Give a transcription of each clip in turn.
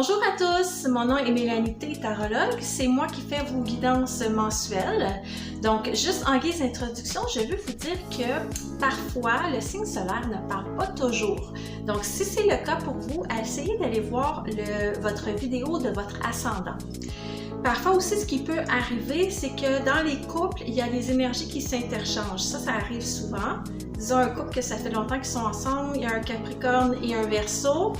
Bonjour à tous, mon nom est Mélanie T, tarologue. C'est moi qui fais vos guidances mensuelles. Donc, juste en guise d'introduction, je veux vous dire que parfois, le signe solaire ne parle pas toujours. Donc, si c'est le cas pour vous, essayez d'aller voir votre vidéo de votre ascendant. Parfois aussi, ce qui peut arriver, c'est que dans les couples, il y a des énergies qui s'interchangent. Ça arrive souvent. Disons un couple que ça fait longtemps qu'ils sont ensemble, il y a un Capricorne et un Verseau.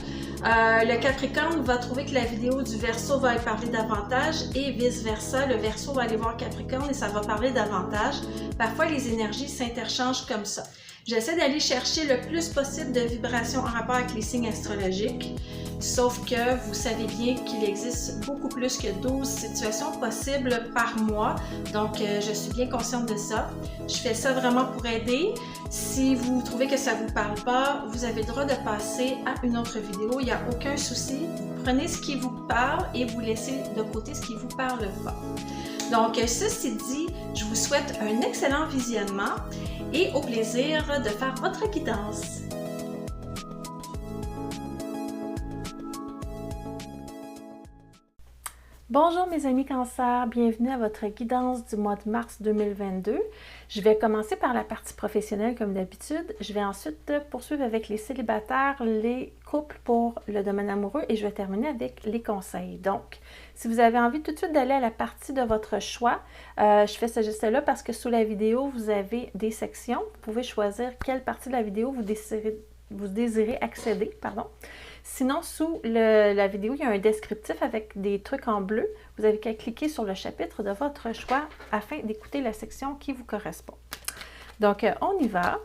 Le Capricorne va trouver que la vidéo du Verseau va lui parler davantage et vice-versa. Le Verseau va aller voir Capricorne et ça va parler davantage. Parfois, les énergies s'interchangent comme ça. J'essaie d'aller chercher le plus possible de vibrations en rapport avec les signes astrologiques, sauf que vous savez bien qu'il existe beaucoup plus que 12 situations possibles par mois, donc je suis bien consciente de ça. Je fais ça vraiment pour aider. Si vous trouvez que ça ne vous parle pas, vous avez le droit de passer à une autre vidéo, il n'y a aucun souci. Prenez ce qui vous parle et vous laissez de côté ce qui ne vous parle pas. Donc, ceci dit, je vous souhaite un excellent visionnement et au plaisir de faire votre guidance. Bonjour mes amis Cancer, bienvenue à votre guidance du mois de mars 2022. Je vais commencer par la partie professionnelle comme d'habitude. Je vais ensuite poursuivre avec les célibataires, les couples pour le domaine amoureux et je vais terminer avec les conseils. Donc, si vous avez envie tout de suite d'aller à la partie de votre choix, je fais ce geste-là parce que sous la vidéo, vous avez des sections. Vous pouvez choisir quelle partie de la vidéo vous désirez accéder. Sinon, sous la vidéo, il y a un descriptif avec des trucs en bleu. Vous avez qu'à cliquer sur le chapitre de votre choix afin d'écouter la section qui vous correspond. Donc, on y va.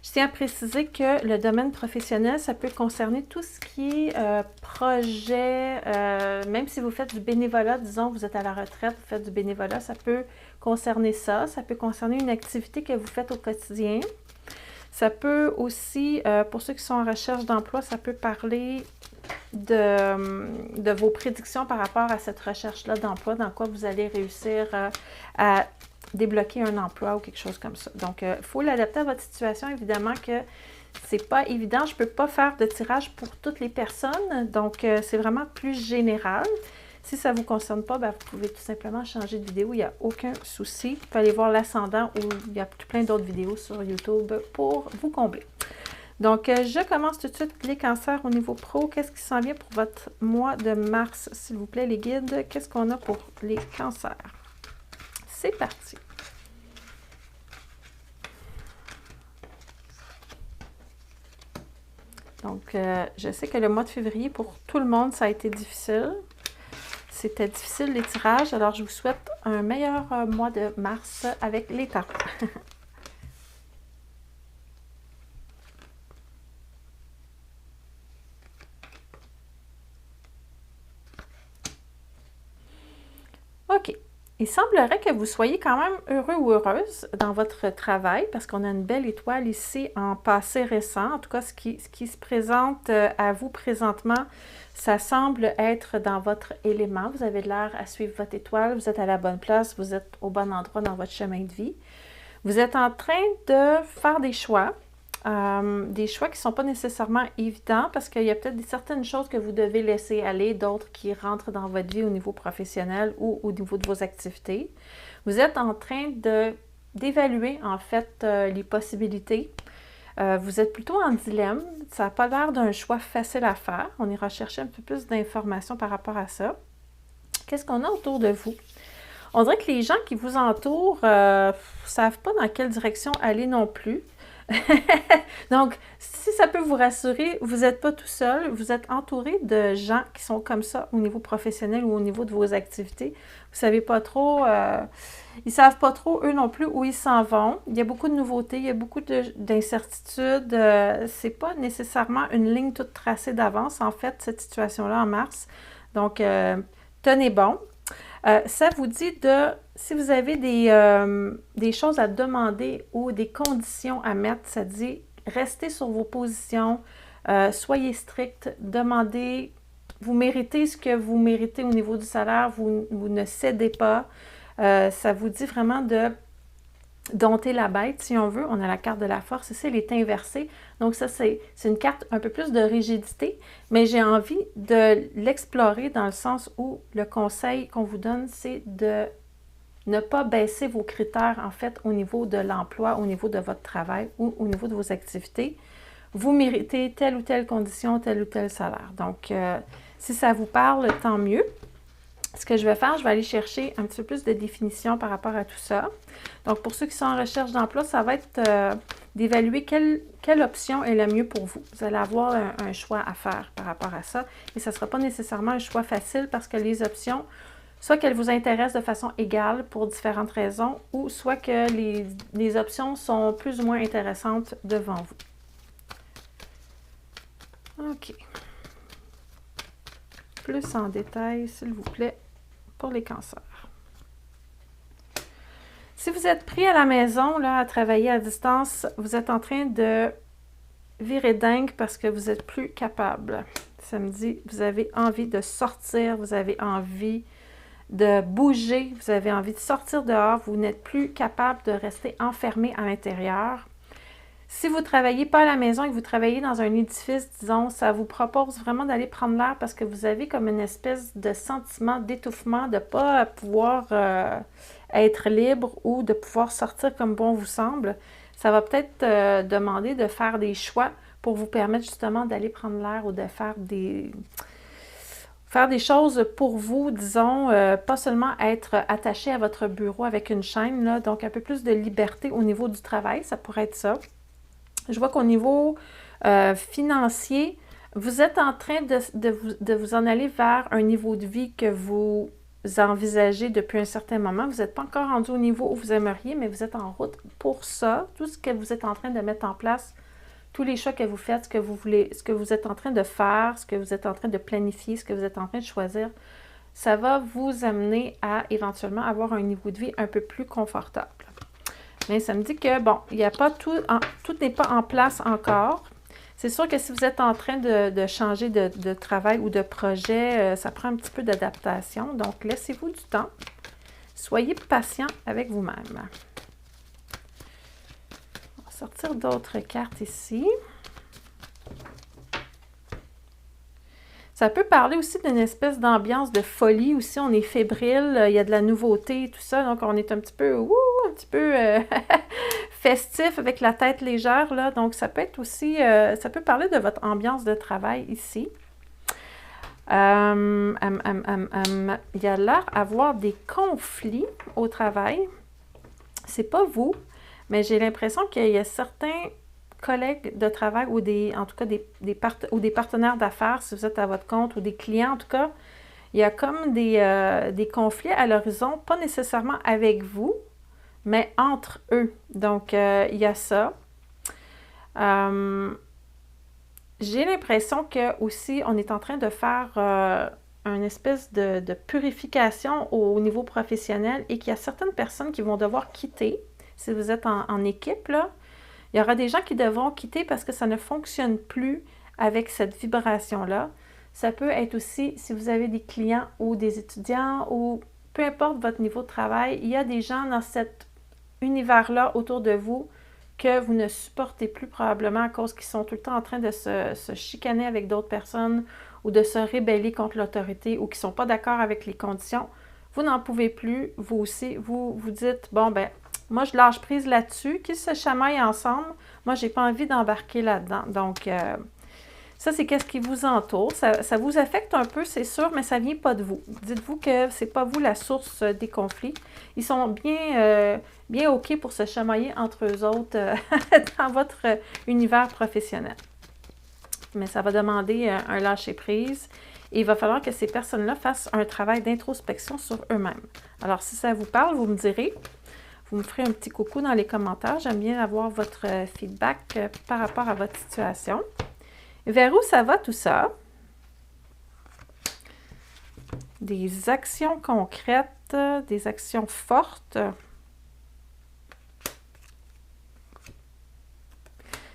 Je tiens à préciser que le domaine professionnel, ça peut concerner tout ce qui est projet, même si vous faites du bénévolat, disons, vous êtes à la retraite, vous faites du bénévolat, ça peut concerner ça. Ça peut concerner une activité que vous faites au quotidien. Ça peut aussi, pour ceux qui sont en recherche d'emploi, ça peut parler de vos prédictions par rapport à cette recherche-là d'emploi, dans quoi vous allez réussir à débloquer un emploi ou quelque chose comme ça. Donc, il faut l'adapter à votre situation. Évidemment que c'est pas évident. Je ne peux pas faire de tirage pour toutes les personnes. Donc, c'est vraiment plus général. Si ça ne vous concerne pas, vous pouvez tout simplement changer de vidéo, il n'y a aucun souci. Vous pouvez aller voir l'ascendant où il y a plein d'autres vidéos sur YouTube pour vous combler. Donc, je commence tout de suite les cancers au niveau pro. Qu'est-ce qui s'en vient pour votre mois de mars, s'il vous plaît, les guides? Qu'est-ce qu'on a pour les cancers? C'est parti! Donc, je sais que le mois de février, pour tout le monde, ça a été difficile. C'était difficile les tirages, alors je vous souhaite un meilleur mois de mars avec les tarots. OK. Il semblerait que vous soyez quand même heureux ou heureuse dans votre travail parce qu'on a une belle étoile ici en passé récent. En tout cas, ce qui se présente à vous présentement, ça semble être dans votre élément. Vous avez l'air à suivre votre étoile, vous êtes à la bonne place, vous êtes au bon endroit dans votre chemin de vie. Vous êtes en train de faire des choix qui ne sont pas nécessairement évidents parce qu'il y a peut-être certaines choses que vous devez laisser aller, d'autres qui rentrent dans votre vie au niveau professionnel ou au niveau de vos activités. Vous êtes en train d'évaluer en fait les possibilités. Vous êtes plutôt en dilemme. Ça n'a pas l'air d'un choix facile à faire. On ira chercher un peu plus d'informations par rapport à ça. Qu'est-ce qu'on a autour de vous? On dirait que les gens qui vous entourent ne savent pas dans quelle direction aller non plus. Donc, si ça peut vous rassurer, vous n'êtes pas tout seul, vous êtes entouré de gens qui sont comme ça au niveau professionnel ou au niveau de vos activités. Vous ne savez pas trop, ils ne savent pas trop, eux non plus, où ils s'en vont. Il y a beaucoup de nouveautés, il y a beaucoup d'incertitudes. Ce n'est pas nécessairement une ligne toute tracée d'avance, en fait, cette situation-là en mars. Donc, tenez bon. Ça vous dit si vous avez des choses à demander ou des conditions à mettre, ça dit restez sur vos positions, soyez strict, demandez, vous méritez ce que vous méritez au niveau du salaire, vous ne cédez pas. Ça vous dit vraiment de dompter la bête, si on veut. On a la carte de la force ici, elle est inversée. Donc ça, c'est une carte un peu plus de rigidité, mais j'ai envie de l'explorer dans le sens où le conseil qu'on vous donne, c'est de ne pas baisser vos critères, en fait, au niveau de l'emploi, au niveau de votre travail ou au niveau de vos activités. Vous méritez telle ou telle condition, tel ou tel salaire. Donc, si ça vous parle, tant mieux. Ce que je vais faire, je vais aller chercher un petit peu plus de définition par rapport à tout ça. Donc, pour ceux qui sont en recherche d'emploi, ça va être d'évaluer quelle option est la mieux pour vous. Vous allez avoir un choix à faire par rapport à ça. Et ça ne sera pas nécessairement un choix facile parce que les options, soit qu'elles vous intéressent de façon égale pour différentes raisons, ou soit que les options sont plus ou moins intéressantes devant vous. OK. Plus en détail, s'il vous plaît, pour les cancers. Si vous êtes pris à la maison, là, à travailler à distance, vous êtes en train de virer dingue parce que vous n'êtes plus capable. Ça me dit, vous avez envie de sortir, vous avez envie de bouger, vous avez envie de sortir dehors, vous n'êtes plus capable de rester enfermé à l'intérieur. Si vous ne travaillez pas à la maison et que vous travaillez dans un édifice, disons, ça vous propose vraiment d'aller prendre l'air parce que vous avez comme une espèce de sentiment d'étouffement, de ne pas pouvoir être libre ou de pouvoir sortir comme bon vous semble. Ça va peut-être demander de faire des choix pour vous permettre justement d'aller prendre l'air ou de faire des choses pour vous, disons, pas seulement être attaché à votre bureau avec une chaîne, là, donc un peu plus de liberté au niveau du travail, ça pourrait être ça. Je vois qu'au niveau financier, vous êtes en train de vous en aller vers un niveau de vie que vous envisagez depuis un certain moment. Vous n'êtes pas encore rendu au niveau où vous aimeriez, mais vous êtes en route pour ça. Tout ce que vous êtes en train de mettre en place, tous les choix que vous faites, ce que vous voulez, ce que vous êtes en train de faire, ce que vous êtes en train de planifier, ce que vous êtes en train de choisir, ça va vous amener à éventuellement avoir un niveau de vie un peu plus confortable. Mais ça me dit que, bon, il n'y a pas tout n'est pas en place encore. C'est sûr que si vous êtes en train de changer de travail ou de projet, ça prend un petit peu d'adaptation. Donc, laissez-vous du temps. Soyez patient avec vous-même. On va sortir d'autres cartes ici. Ça peut parler aussi d'une espèce d'ambiance de folie aussi. On est fébrile, il y a de la nouveauté et tout ça. Donc, on est un petit peu, festif avec la tête légère, là. Donc, ça peut être aussi, ça peut parler de votre ambiance de travail ici. Il y a l'air d'avoir des conflits au travail. C'est pas vous, mais j'ai l'impression qu'il y a certains collègues de travail ou en tout cas des partenaires d'affaires, si vous êtes à votre compte, ou des clients en tout cas, il y a comme des conflits à l'horizon, pas nécessairement avec vous, mais entre eux. Donc, il y a ça. J'ai l'impression que aussi on est en train de faire une espèce de purification au niveau professionnel et qu'il y a certaines personnes qui vont devoir quitter. Si vous êtes en équipe, là, il y aura des gens qui devront quitter parce que ça ne fonctionne plus avec cette vibration-là. Ça peut être aussi si vous avez des clients ou des étudiants ou peu importe votre niveau de travail, il y a des gens dans cet univers-là autour de vous que vous ne supportez plus probablement à cause qu'ils sont tout le temps en train de se chicaner avec d'autres personnes ou de se rébeller contre l'autorité ou qui ne sont pas d'accord avec les conditions. Vous n'en pouvez plus, vous aussi, vous dites, bon, ben, moi, je lâche prise là-dessus, qu'ils se chamaillent ensemble. Moi, je n'ai pas envie d'embarquer là-dedans. Donc, ça, c'est qu'est-ce qui vous entoure. Ça vous affecte un peu, c'est sûr, mais ça ne vient pas de vous. Dites-vous que ce n'est pas vous la source des conflits. Ils sont bien OK pour se chamailler entre eux autres dans votre univers professionnel. Mais ça va demander un lâcher-prise. Et il va falloir que ces personnes-là fassent un travail d'introspection sur eux-mêmes. Alors, si ça vous parle, vous me direz. Vous me ferez un petit coucou dans les commentaires. J'aime bien avoir votre feedback par rapport à votre situation. Vers où ça va tout ça? Des actions concrètes, des actions fortes.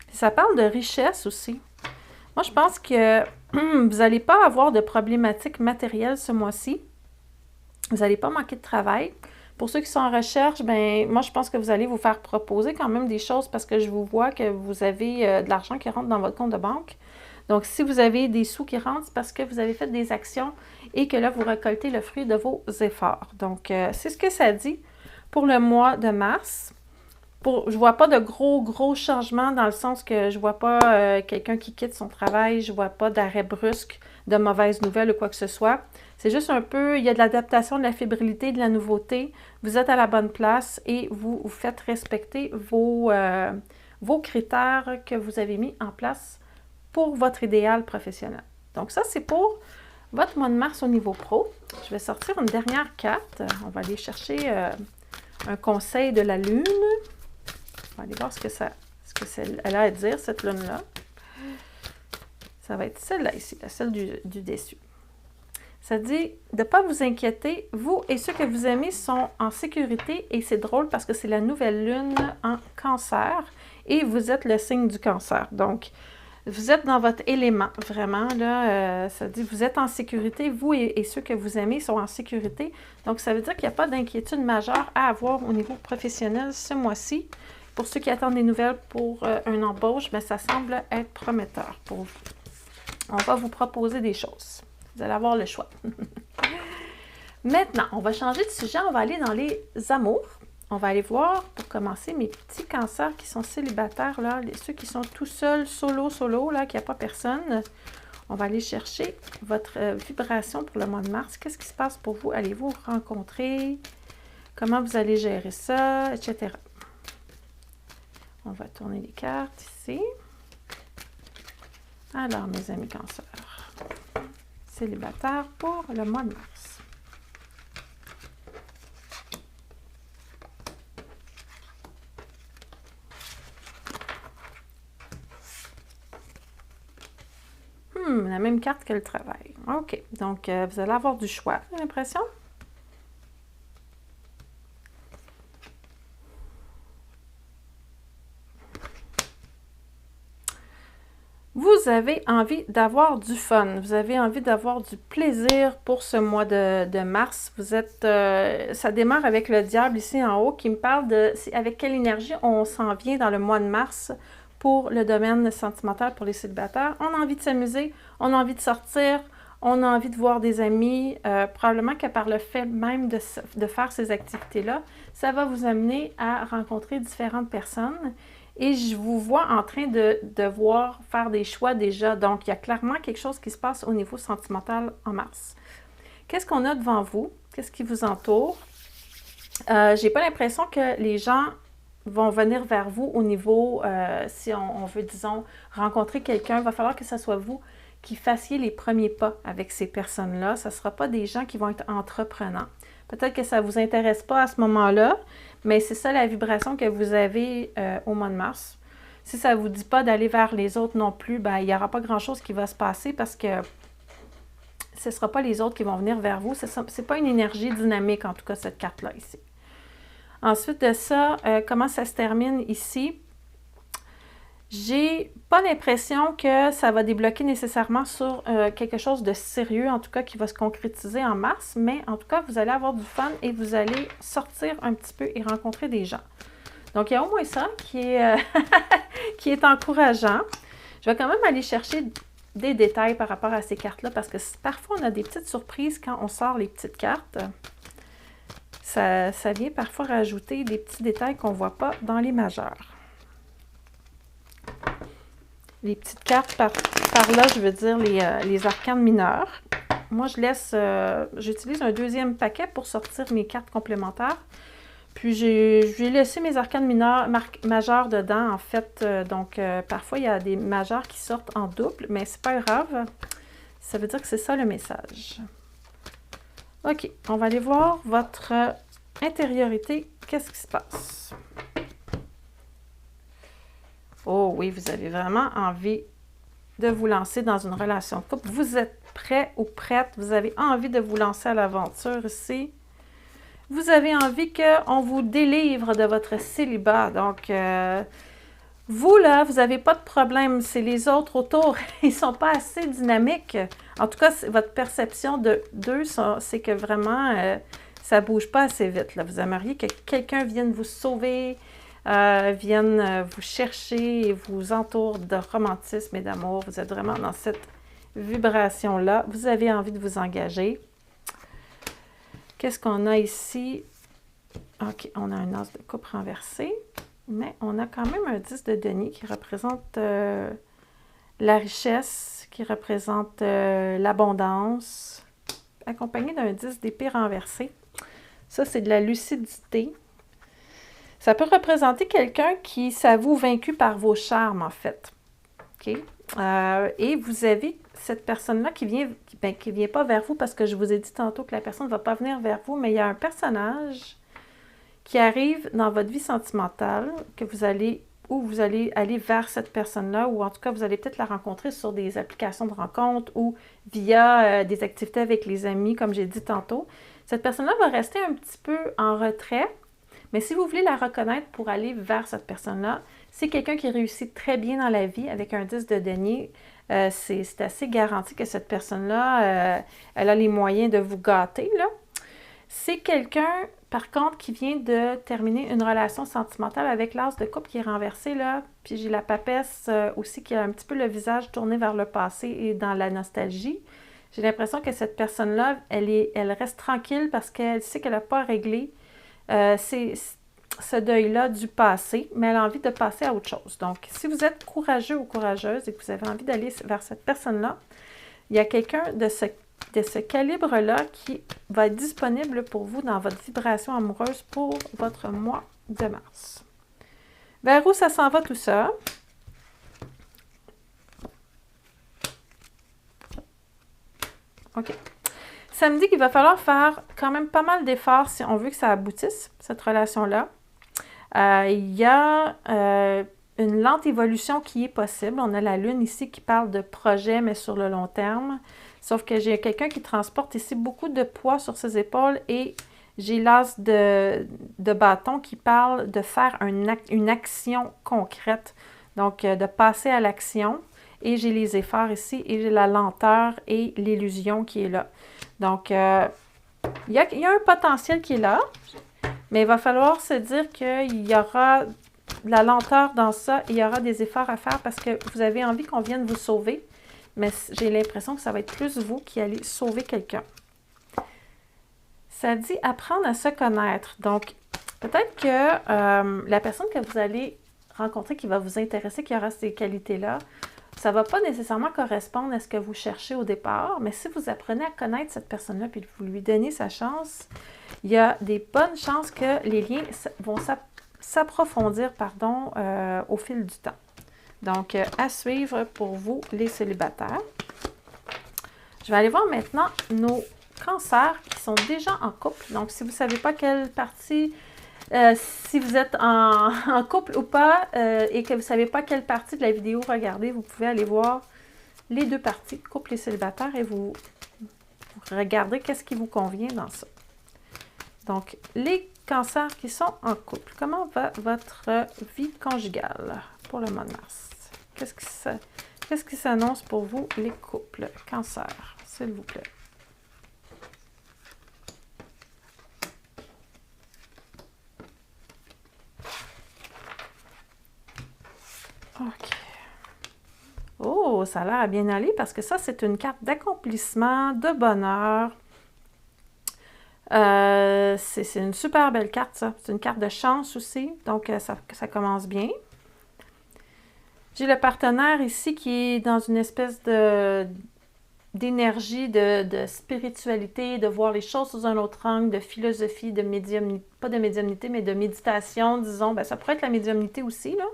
Puis ça parle de richesse aussi. Moi, je pense que vous n'allez pas avoir de problématiques matérielles ce mois-ci. Vous n'allez pas manquer de travail. Pour ceux qui sont en recherche, ben moi, je pense que vous allez vous faire proposer quand même des choses parce que je vous vois que vous avez de l'argent qui rentre dans votre compte de banque. Donc, si vous avez des sous qui rentrent, c'est parce que vous avez fait des actions et que là, vous récoltez le fruit de vos efforts. Donc, c'est ce que ça dit pour le mois de mars. Je ne vois pas de gros changements dans le sens que je ne vois pas quelqu'un qui quitte son travail, je ne vois pas d'arrêt brusque, de mauvaises nouvelles ou quoi que ce soit. C'est juste un peu, il y a de l'adaptation, de la fébrilité, de la nouveauté. Vous êtes à la bonne place et vous faites respecter vos critères que vous avez mis en place pour votre idéal professionnel. Donc ça, c'est pour votre mois de mars au niveau pro. Je vais sortir une dernière carte. On va aller chercher un conseil de la lune. On va aller voir ce que elle a à dire, cette lune-là. Ça va être celle-là ici, celle du déçu. Ça dit de ne pas vous inquiéter, vous et ceux que vous aimez sont en sécurité et c'est drôle parce que c'est la nouvelle lune en cancer et vous êtes le signe du cancer. Donc, vous êtes dans votre élément, vraiment, là, ça dit vous êtes en sécurité, vous et ceux que vous aimez sont en sécurité. Donc, ça veut dire qu'il n'y a pas d'inquiétude majeure à avoir au niveau professionnel ce mois-ci. Pour ceux qui attendent des nouvelles pour un embauche, bien, ça semble être prometteur pour vous. On va vous proposer des choses. Vous allez avoir le choix. Maintenant, on va changer de sujet. On va aller dans les amours. On va aller voir, pour commencer, mes petits cancers qui sont célibataires, là, ceux qui sont tout seuls, solo, là, qu'il n'y a pas personne. On va aller chercher votre vibration pour le mois de mars. Qu'est-ce qui se passe pour vous? Allez-vous rencontrer? Comment vous allez gérer ça? Etc. On va tourner les cartes ici. Alors, mes amis cancers, célibataires pour le mois de mars. La même carte que le travail. OK. Donc, vous allez avoir du choix, j'ai l'impression. Vous avez envie d'avoir du fun, vous avez envie d'avoir du plaisir pour ce mois de mars. Vous êtes, ça démarre avec le diable ici en haut qui me parle de avec quelle énergie on s'en vient dans le mois de mars pour le domaine sentimental pour les célibataires. On a envie de s'amuser, on a envie de sortir, on a envie de voir des amis. Probablement que par le fait même de faire ces activités-là, ça va vous amener à rencontrer différentes personnes. Et je vous vois en train de devoir faire des choix déjà. Donc, il y a clairement quelque chose qui se passe au niveau sentimental en mars. Qu'est-ce qu'on a devant vous? Qu'est-ce qui vous entoure? J'ai pas l'impression que les gens vont venir vers vous au niveau, si on veut, disons, rencontrer quelqu'un, il va falloir que ce soit vous qui fassiez les premiers pas avec ces personnes-là. Ce ne sera pas des gens qui vont être entreprenants. Peut-être que ça ne vous intéresse pas à ce moment-là, mais c'est ça la vibration que vous avez au mois de mars. Si ça ne vous dit pas d'aller vers les autres non plus, ben, il n'y aura pas grand-chose qui va se passer parce que ce ne sera pas les autres qui vont venir vers vous. Ce n'est pas une énergie dynamique, en tout cas, cette carte-là ici. Ensuite de ça, comment ça se termine ici? J'ai pas l'impression que ça va débloquer nécessairement sur quelque chose de sérieux, en tout cas qui va se concrétiser en mars, mais en tout cas, vous allez avoir du fun et vous allez sortir un petit peu et rencontrer des gens. Donc, il y a au moins ça qui est, qui est encourageant. Je vais quand même aller chercher des détails par rapport à ces cartes-là parce que parfois, on a des petites surprises quand on sort les petites cartes. Ça vient parfois rajouter des petits détails qu'on ne voit pas dans les majeurs. Les petites cartes par là, je veux dire les arcanes mineures. Moi, j'utilise un deuxième paquet pour sortir mes cartes complémentaires. Puis, j'ai laissé mes arcanes majeures dedans, en fait. Donc, parfois, il y a des majeures qui sortent en double, mais c'est pas grave. Ça veut dire que c'est ça le message. OK, on va aller voir votre intériorité. Qu'est-ce qui se passe? Oh oui, vous avez vraiment envie de vous lancer dans une relation de couple. Vous êtes prêt ou prête. Vous avez envie de vous lancer à l'aventure ici. Vous avez envie qu'on vous délivre de votre célibat. Donc, vous, là, vous n'avez pas de problème. C'est les autres autour. Ils ne sont pas assez dynamiques. En tout cas, votre perception d'eux, c'est que vraiment, ça ne bouge pas assez vite. Là. Vous aimeriez que quelqu'un vienne vous sauver, vienne vous chercher et vous entoure de romantisme et d'amour. Vous êtes vraiment dans cette vibration-là. Vous avez envie de vous engager. Qu'est-ce qu'on a ici? OK, on a un as de coupe renversé, mais on a quand même un 10 de denier qui représente la richesse, qui représente l'abondance, accompagné d'un 10 d'épée renversé. Ça, c'est de la lucidité. Ça peut représenter quelqu'un qui s'avoue vaincu par vos charmes, en fait. OK? Et vous avez cette personne-là qui vient pas vers vous, parce que je vous ai dit tantôt que la personne ne va pas venir vers vous, mais il y a un personnage qui arrive dans votre vie sentimentale, où vous allez aller vers cette personne-là, ou en tout cas, vous allez peut-être la rencontrer sur des applications de rencontre ou via des activités avec les amis, comme j'ai dit tantôt. Cette personne-là va rester un petit peu en retrait, mais si vous voulez la reconnaître pour aller vers cette personne-là, c'est quelqu'un qui réussit très bien dans la vie avec un 10 de denier. C'est assez garanti que cette personne-là, elle a les moyens de vous gâter, là. C'est quelqu'un, par contre, qui vient de terminer une relation sentimentale avec l'as de coupe qui est renversé, là. Puis j'ai la papesse aussi qui a un petit peu le visage tourné vers le passé et dans la nostalgie. J'ai l'impression que cette personne-là, elle reste tranquille parce qu'elle sait qu'elle n'a pas réglé ce deuil-là du passé, mais elle a envie de passer à autre chose. Donc, si vous êtes courageux ou courageuse et que vous avez envie d'aller vers cette personne-là, il y a quelqu'un de ce calibre-là qui va être disponible pour vous dans votre vibration amoureuse pour votre mois de mars. Vers où ça s'en va tout ça? OK. Ça me dit qu'il va falloir faire quand même pas mal d'efforts si on veut que ça aboutisse, cette relation-là. Il y a une lente évolution qui est possible. On a la Lune ici qui parle de projet, mais sur le long terme. Sauf que j'ai quelqu'un qui transporte ici beaucoup de poids sur ses épaules et j'ai l'as de bâton qui parle de faire une action concrète. Donc, de passer à l'action. Et j'ai les efforts ici et j'ai la lenteur et l'illusion qui est là. Donc, il y a un potentiel qui est là, mais il va falloir se dire qu'il y aura de la lenteur dans ça et il y aura des efforts à faire parce que vous avez envie qu'on vienne vous sauver, mais j'ai l'impression que ça va être plus vous qui allez sauver quelqu'un. Ça dit apprendre à se connaître. Donc, peut-être que la personne que vous allez rencontrer qui va vous intéresser, qui aura ces qualités-là, ça ne va pas nécessairement correspondre à ce que vous cherchez au départ, mais si vous apprenez à connaître cette personne-là et vous lui donnez sa chance, il y a des bonnes chances que les liens vont s'approfondir au fil du temps. Donc, à suivre pour vous, les célibataires. Je vais aller voir maintenant nos cancers qui sont déjà en couple. Donc, si vous ne savez pas quelle partie... si vous êtes en couple ou pas et que vous ne savez pas quelle partie de la vidéo regarder, vous pouvez aller voir les deux parties, couple et célibataire, et vous regardez qu'est-ce qui vous convient dans ça. Donc, les cancers qui sont en couple, comment va votre vie conjugale pour le mois de mars? Qu'est-ce qui s'annonce pour vous, les couples? Cancer, s'il vous plaît. OK. Oh, ça a l'air à bien aller parce que ça, c'est une carte d'accomplissement, de bonheur. C'est une super belle carte, ça. C'est une carte de chance aussi, donc ça commence bien. J'ai le partenaire ici qui est dans une espèce d'énergie, de spiritualité, de voir les choses sous un autre angle, de philosophie, de médiumnité, pas de médiumnité, mais de méditation, disons. Ben, ça pourrait être la médiumnité aussi, là.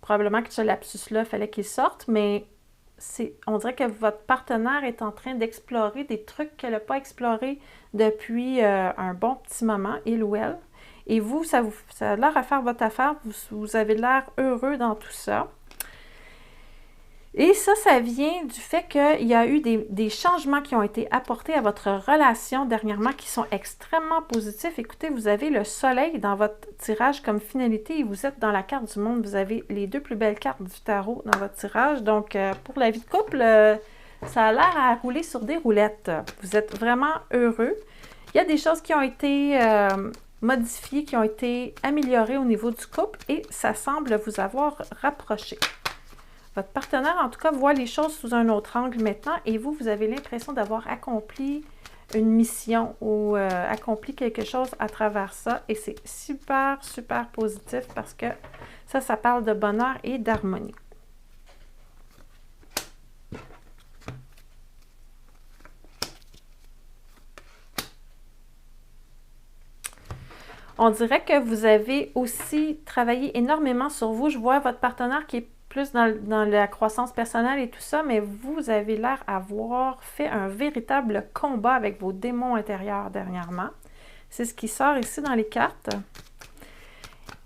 Probablement que ce lapsus-là, il fallait qu'il sorte, mais on dirait que votre partenaire est en train d'explorer des trucs qu'elle n'a pas explorés depuis un bon petit moment, il ou elle. Et vous, ça a l'air à faire votre affaire, vous avez l'air heureux dans tout ça. Et ça vient du fait qu'il y a eu des changements qui ont été apportés à votre relation dernièrement qui sont extrêmement positifs. Écoutez, vous avez le soleil dans votre tirage comme finalité et vous êtes dans la carte du monde. Vous avez les deux plus belles cartes du tarot dans votre tirage. Donc, pour la vie de couple, ça a l'air à rouler sur des roulettes. Vous êtes vraiment heureux. Il y a des choses qui ont été modifiées, qui ont été améliorées au niveau du couple et ça semble vous avoir rapproché. Votre partenaire, en tout cas, voit les choses sous un autre angle maintenant et vous, vous avez l'impression d'avoir accompli une mission ou accompli quelque chose à travers ça. Et c'est super, super positif parce que ça parle de bonheur et d'harmonie. On dirait que vous avez aussi travaillé énormément sur vous. Je vois votre partenaire qui est plus dans la croissance personnelle et tout ça, mais vous avez l'air avoir fait un véritable combat avec vos démons intérieurs dernièrement. C'est ce qui sort ici dans les cartes.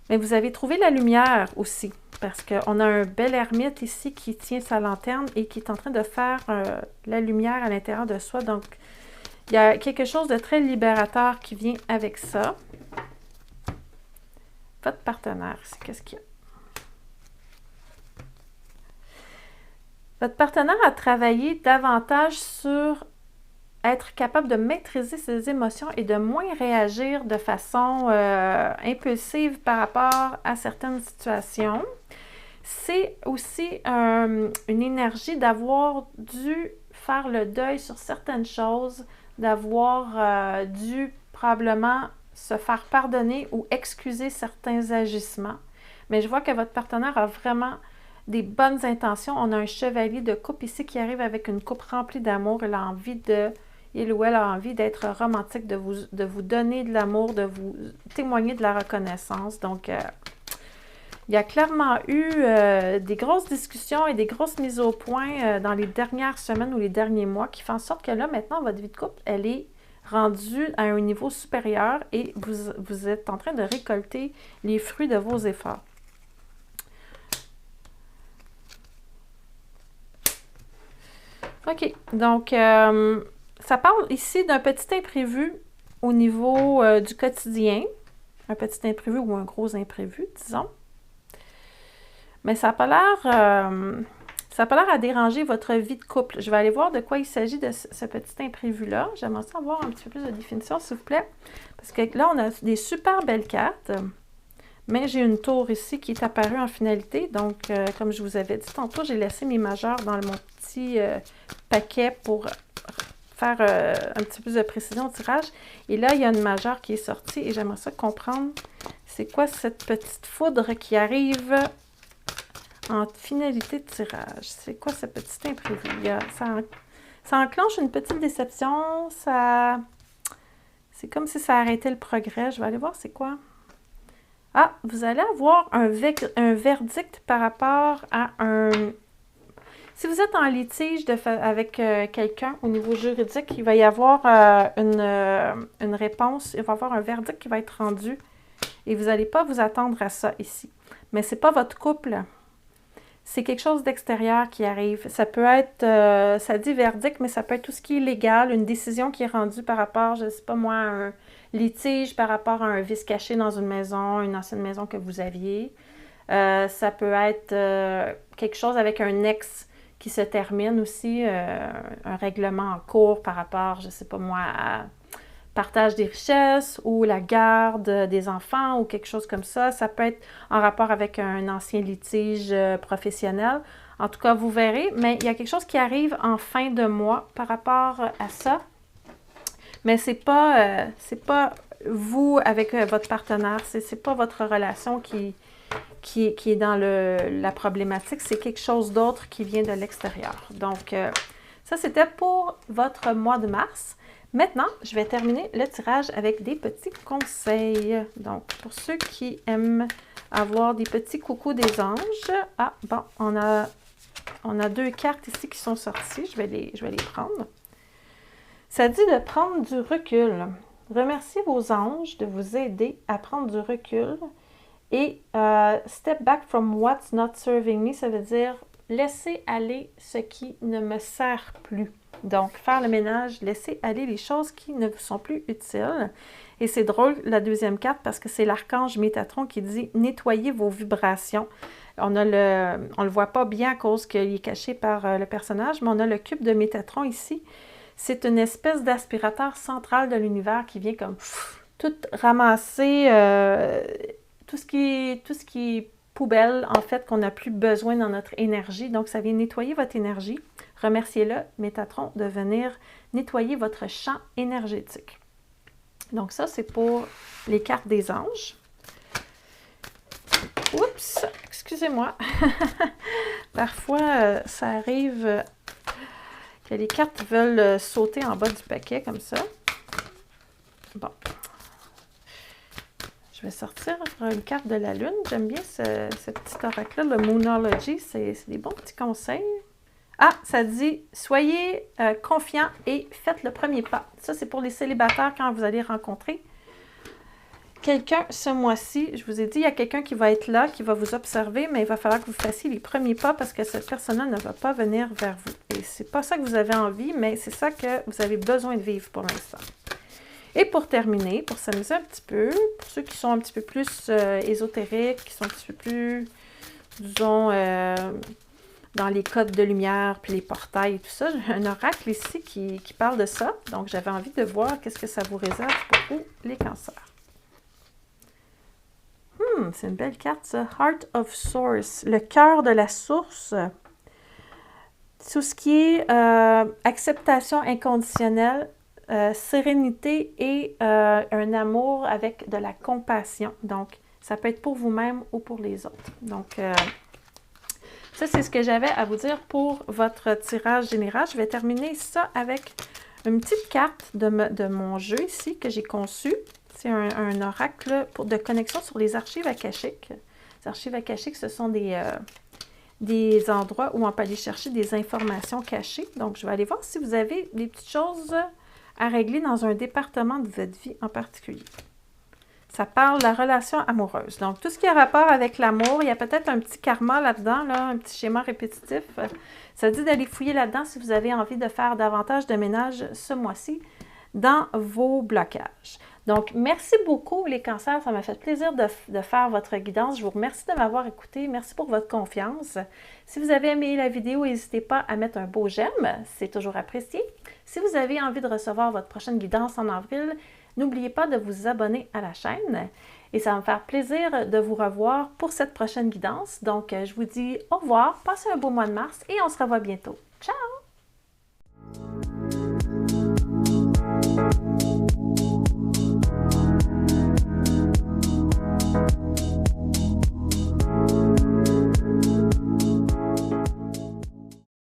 Mais vous avez trouvé la lumière aussi, parce qu'on a un bel ermite ici qui tient sa lanterne et qui est en train de faire la lumière à l'intérieur de soi. Donc, il y a quelque chose de très libérateur qui vient avec ça. Votre partenaire, c'est qu'est-ce qu'il y a? Votre partenaire a travaillé davantage sur être capable de maîtriser ses émotions et de moins réagir de façon impulsive par rapport à certaines situations. C'est aussi une énergie d'avoir dû faire le deuil sur certaines choses, d'avoir dû probablement se faire pardonner ou excuser certains agissements. Mais je vois que votre partenaire a vraiment des bonnes intentions. On a un chevalier de coupe ici qui arrive avec une coupe remplie d'amour. Il ou elle a envie d'être romantique, de vous donner de l'amour, de vous témoigner de la reconnaissance. Donc, il y a clairement eu des grosses discussions et des grosses mises au point dans les dernières semaines ou les derniers mois qui font en sorte que là, maintenant, votre vie de couple, elle est rendue à un niveau supérieur et vous êtes en train de récolter les fruits de vos efforts. OK, donc ça parle ici d'un petit imprévu au niveau du quotidien. Un petit imprévu ou un gros imprévu, disons. Mais ça n'a pas l'air à déranger votre vie de couple. Je vais aller voir de quoi il s'agit de ce petit imprévu-là. J'aimerais ça avoir un petit peu plus de définition, s'il vous plaît. Parce que là, on a des super belles cartes. Mais j'ai une tour ici qui est apparue en finalité. Donc, comme je vous avais dit tantôt, j'ai laissé mes majeurs dans mon petit paquet pour faire un petit peu plus de précision au tirage. Et là, il y a une majeure qui est sortie et j'aimerais ça comprendre c'est quoi cette petite foudre qui arrive en finalité de tirage. C'est quoi ce petit imprévu? Ça enclenche une petite déception. C'est comme si ça arrêtait le progrès. Je vais aller voir c'est quoi. Ah, vous allez avoir un verdict par rapport à un... Si vous êtes en litige avec quelqu'un au niveau juridique, il va y avoir une réponse, il va y avoir un verdict qui va être rendu et vous n'allez pas vous attendre à ça ici. Mais ce n'est pas votre couple. C'est quelque chose d'extérieur qui arrive. Ça peut être, ça dit verdict, mais ça peut être tout ce qui est légal, une décision qui est rendue par rapport, je ne sais pas moi, à un litige par rapport à un vice caché dans une maison, une ancienne maison que vous aviez. Ça peut être quelque chose avec un ex qui se termine aussi, un règlement en cours par rapport, je ne sais pas moi, à partage des richesses ou la garde des enfants ou quelque chose comme ça. Ça peut être en rapport avec un ancien litige professionnel. En tout cas, vous verrez, mais il y a quelque chose qui arrive en fin de mois par rapport à ça. Mais c'est pas vous avec votre partenaire, c'est pas votre relation qui est dans la problématique, c'est quelque chose d'autre qui vient de l'extérieur. Donc, ça, c'était pour votre mois de mars. Maintenant, je vais terminer le tirage avec des petits conseils. Donc, pour ceux qui aiment avoir des petits coucous des anges, ah, bon, on a deux cartes ici qui sont sorties. Je vais les prendre. Ça dit de prendre du recul. Remerciez vos anges de vous aider à prendre du recul. Et step back from what's not serving me, ça veut dire laisser aller ce qui ne me sert plus. Donc, faire le ménage, laisser aller les choses qui ne vous sont plus utiles. Et c'est drôle, la deuxième carte, parce que c'est l'archange Métatron qui dit « Nettoyez vos vibrations ». On le voit pas bien à cause qu'il est caché par le personnage, mais on a le cube de Métatron ici. C'est une espèce d'aspirateur central de l'univers qui vient comme tout ramasser tout ce qui est poubelle, en fait, qu'on n'a plus besoin dans notre énergie. Donc, ça vient nettoyer votre énergie. Remerciez-le, Métatron, de venir nettoyer votre champ énergétique. Donc, ça, c'est pour les cartes des anges. Oups, excusez-moi. Parfois, ça arrive que les cartes veulent sauter en bas du paquet, comme ça. Bon. Je vais sortir une carte de la Lune. J'aime bien ce petit oracle-là, le Moonology. C'est des bons petits conseils. Ah, ça dit « Soyez confiants et faites le premier pas ». Ça, c'est pour les célibataires quand vous allez rencontrer quelqu'un ce mois-ci. Je vous ai dit, il y a quelqu'un qui va être là, qui va vous observer, mais il va falloir que vous fassiez les premiers pas parce que cette personne-là ne va pas venir vers vous. Et c'est pas ça que vous avez envie, mais c'est ça que vous avez besoin de vivre pour l'instant. Et pour terminer, pour s'amuser un petit peu, pour ceux qui sont un petit peu plus ésotériques, qui sont un petit peu plus, disons, dans les codes de lumière, puis les portails et tout ça, j'ai un oracle ici qui parle de ça. Donc, j'avais envie de voir qu'est-ce que ça vous réserve pour vous, les cancers. C'est une belle carte, ça. Heart of Source, le cœur de la source. Tout ce qui est acceptation inconditionnelle, sérénité et un amour avec de la compassion. Donc, ça peut être pour vous-même ou pour les autres. Donc, ça, c'est ce que j'avais à vous dire pour votre tirage général. Je vais terminer ça avec une petite carte de mon jeu ici que j'ai conçu. C'est un oracle de connexion sur les archives akashiques. Les archives akashiques, ce sont des endroits où on peut aller chercher des informations cachées. Donc, je vais aller voir si vous avez des petites choses à régler dans un département de votre vie en particulier. Ça parle de la relation amoureuse. Donc, tout ce qui a rapport avec l'amour, il y a peut-être un petit karma là-dedans, un petit schéma répétitif. Ça dit d'aller fouiller là-dedans si vous avez envie de faire davantage de ménage ce mois-ci dans vos blocages. Donc, merci beaucoup les cancers. Ça m'a fait plaisir de faire votre guidance. Je vous remercie de m'avoir écouté. Merci pour votre confiance. Si vous avez aimé la vidéo, n'hésitez pas à mettre un beau j'aime. C'est toujours apprécié. Si vous avez envie de recevoir votre prochaine guidance en avril, n'oubliez pas de vous abonner à la chaîne. Et ça va me faire plaisir de vous revoir pour cette prochaine guidance. Donc, je vous dis au revoir. Passez un beau mois de mars et on se revoit bientôt. Ciao!